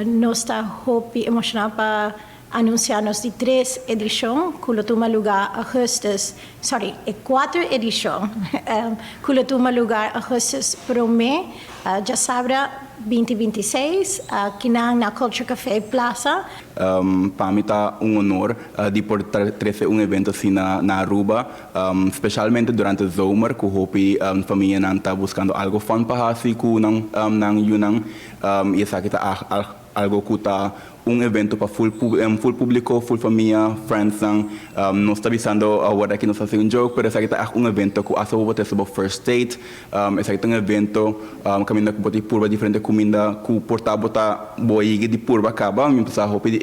Nós está hopi emocional para anunciar-nos de 3 edições, que toma lugar Augustus, é 4 edições, que toma lugar Augustus para mim, diasabra 2026, aqui na Culture Café Plaza. Para mim está honor de poder trazer evento assim na Aruba, especialmente durante o zomer, que hopi família não está buscando algo fun para assim, que não yunang, e essa aqui está algo que está evento para full público, full família, friends, nós está visando agora que nós fazemos joke, pero essa aqui está evento que asa vou ter sobre first date, essa aqui está evento caminho que botar purba diferente comida, que portar botar boigue de purba acaba, me precisa hopi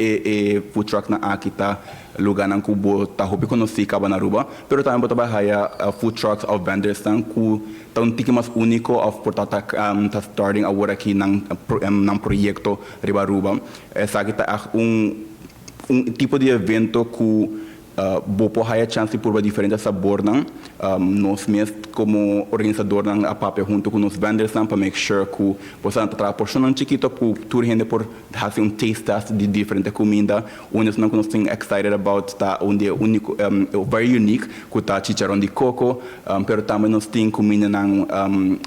food truck na aqui está lugar na que botar hopi conheci acaba na Aruba, pero também botar bahaya food trucks of vendors que tá tique mais único of portar tá starting agora aqui nang proyecto riba Aruba. Essa aqui tá tipo de evento que bopo haya chance por diferentes sabor nós mesmos como organizador a papel junto com os vendors para make sure que possam trazer porção chiquito para toda gente por fazer taste test de diferentes comida onde nós estamos excited about tá onde único very unique que tá chicharrón de coco pero também nós temos comida na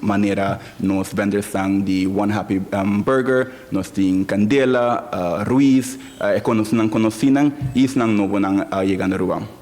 maneira nos vendors de One Happy Burger nós temos candela Ruiz e nós não conhecemos e isso não novo chegando Aruba.